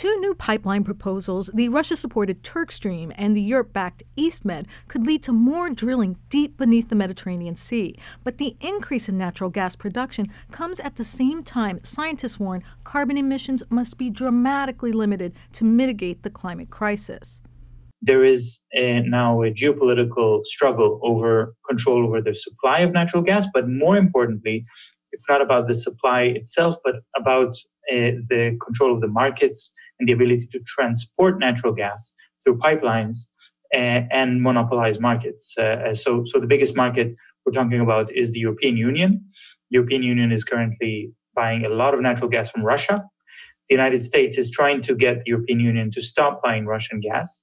Two new pipeline proposals, the Russia-supported Turk Stream and the Europe-backed EastMed, could lead to more drilling deep beneath the Mediterranean Sea. But the increase in natural gas production comes at the same time scientists warn carbon emissions must be dramatically limited to mitigate the climate crisis. There is now a geopolitical struggle over control over the supply of natural gas, but more importantly, it's not about the supply itself, but about the control of the markets and the ability to transport natural gas through pipelines and monopolize markets. So the biggest market we're talking about is the European Union. The European Union is currently buying a lot of natural gas from Russia. The United States is trying to get the European Union to stop buying Russian gas.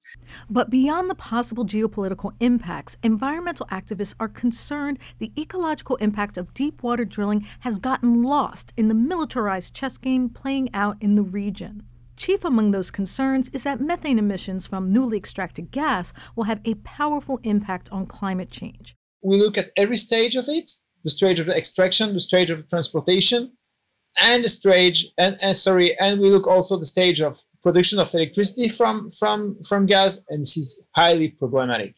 But beyond the possible geopolitical impacts, environmental activists are concerned the ecological impact of deep water drilling has gotten lost in the militarized chess game playing out in the region. Chief among those concerns is that methane emissions from newly extracted gas will have a powerful impact on climate change. We look at every stage of it, the stage of the extraction, the stage of the transportation, and the stage, and we look also the stage of production of electricity from gas, and this is highly problematic.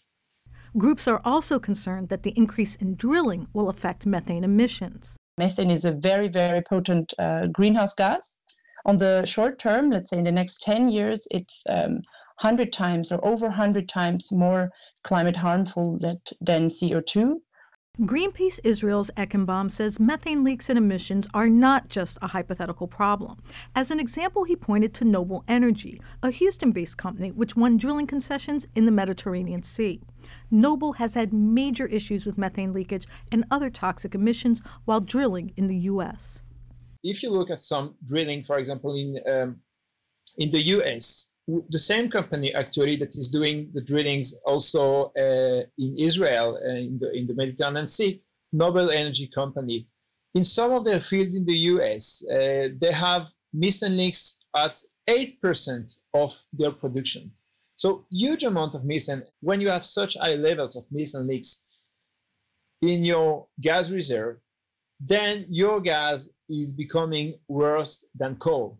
Groups are also concerned that the increase in drilling will affect methane emissions. Methane is a very, very potent greenhouse gas. On the short term, let's say in the next 10 years, it's 100 times or over 100 times more climate harmful than CO2. Greenpeace Israel's Eckenbaum says methane leaks and emissions are not just a hypothetical problem. As an example, he pointed to Noble Energy, a Houston-based company which won drilling concessions in the Mediterranean Sea. Noble has had major issues with methane leakage and other toxic emissions while drilling in the U.S. If you look at some drilling, for example, in the U.S., the same company actually that is doing the drillings also in Israel, in the Mediterranean Sea, Noble Energy Company. In some of their fields in the US, they have methane leaks at 8% of their production. So huge amount of methane. When you have such high levels of methane leaks in your gas reserve, then your gas is becoming worse than coal.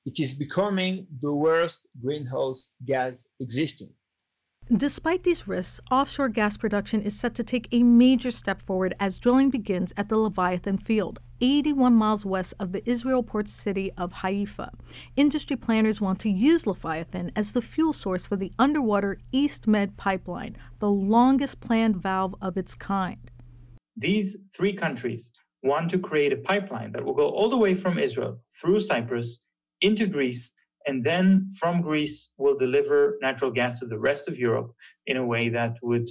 It is becoming the worst greenhouse gas existing. Despite these risks, offshore gas production is set to take a major step forward as drilling begins at the Leviathan field, 81 miles west of the Israel port city of Haifa. Industry planners want to use Leviathan as the fuel source for the underwater EastMed pipeline, the longest planned valve of its kind. These three countries want to create a pipeline that will go all the way from Israel through Cyprus into Greece, and then from Greece will deliver natural gas to the rest of Europe in a way that would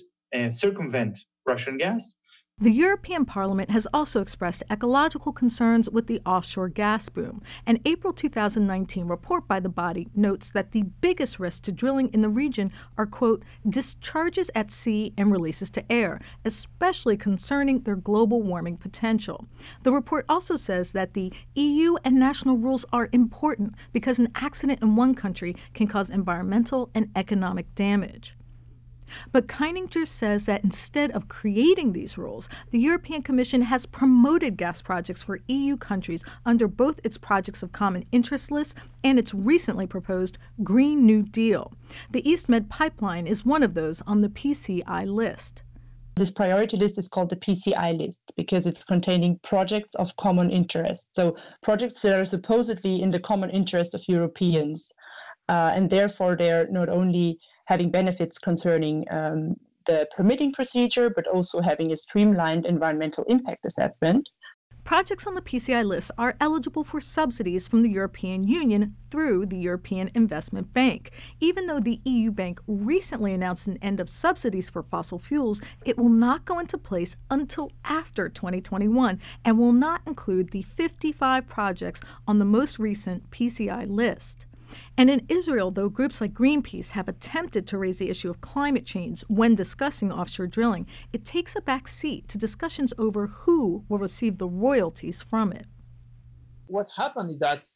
circumvent Russian gas. The European Parliament has also expressed ecological concerns with the offshore gas boom. An April 2019 report by the body notes that the biggest risks to drilling in the region are, quote, discharges at sea and releases to air, especially concerning their global warming potential. The report also says that the EU and national rules are important because an accident in one country can cause environmental and economic damage. But Keininger says that instead of creating these rules, the European Commission has promoted gas projects for EU countries under both its Projects of Common Interest list and its recently proposed Green New Deal. The EastMed pipeline is one of those on the PCI list. This priority list is called the PCI list because it's containing projects of common interest. So projects that are supposedly in the common interest of Europeans. And therefore, they're not only having benefits concerning the permitting procedure, but also having a streamlined environmental impact assessment. Projects on the PCI list are eligible for subsidies from the European Union through the European Investment Bank. Even though the EU Bank recently announced an end of subsidies for fossil fuels, it will not go into place until after 2021 and will not include the 55 projects on the most recent PCI list. And in Israel, though groups like Greenpeace have attempted to raise the issue of climate change when discussing offshore drilling, it takes a back seat to discussions over who will receive the royalties from it. What happened is that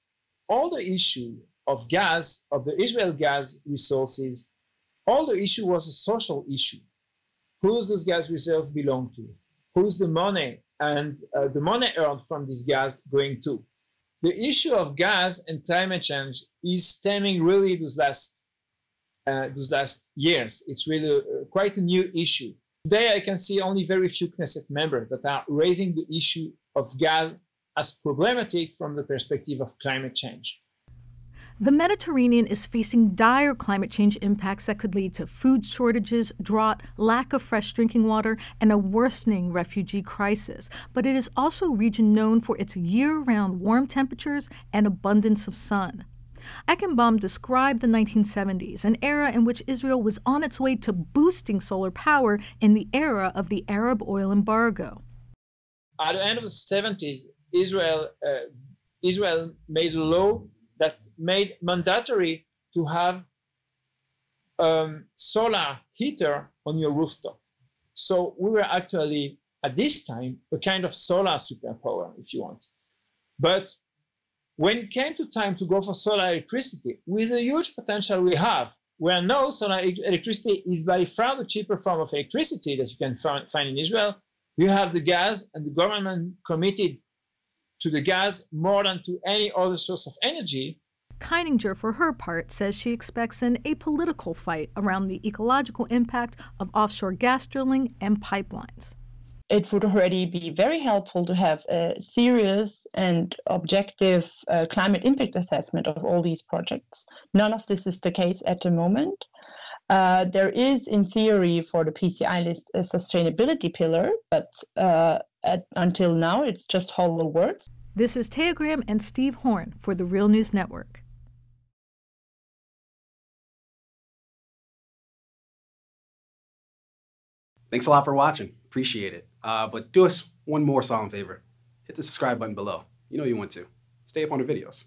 all the issue of gas, of the Israel gas resources, all the issue was a social issue. Who does those gas reserves belong to? Who's the money and the money earned from this gas going to? the issue of gas and climate change is stemming really those last years. It's really quite a new issue. Today, I can see only very few Knesset members that are raising the issue of gas as problematic from the perspective of climate change. The Mediterranean is facing dire climate change impacts that could lead to food shortages, drought, lack of fresh drinking water, and a worsening refugee crisis. But it is also a region known for its year-round warm temperatures and abundance of sun. Eichenbaum described the 1970s, an era in which Israel was on its way to boosting solar power in the era of the Arab oil embargo. At the end of the 70s, Israel made a law that made mandatory to have solar heater on your rooftop. So we were actually, at this time, a kind of solar superpower, if you want. But when it came to time to go for solar electricity, with the huge potential we have, where now solar electricity is by far the cheaper form of electricity that you can find in Israel, you have the gas, and the government committed to the gas more than to any other source of energy. Keininger, for her part, says she expects an apolitical fight around the ecological impact of offshore gas drilling and pipelines. It would already be very helpful to have a serious and objective climate impact assessment of all these projects. None of this is the case at the moment. There is, in theory, for the PCI list, a sustainability pillar, but until now, it's just hollow words. This is Taya Graham and Steve Horn for the Real News Network. Thanks a lot for watching. Appreciate it. But do us one more solemn favor. Hit the subscribe button below. You know you want to. Stay up on the videos.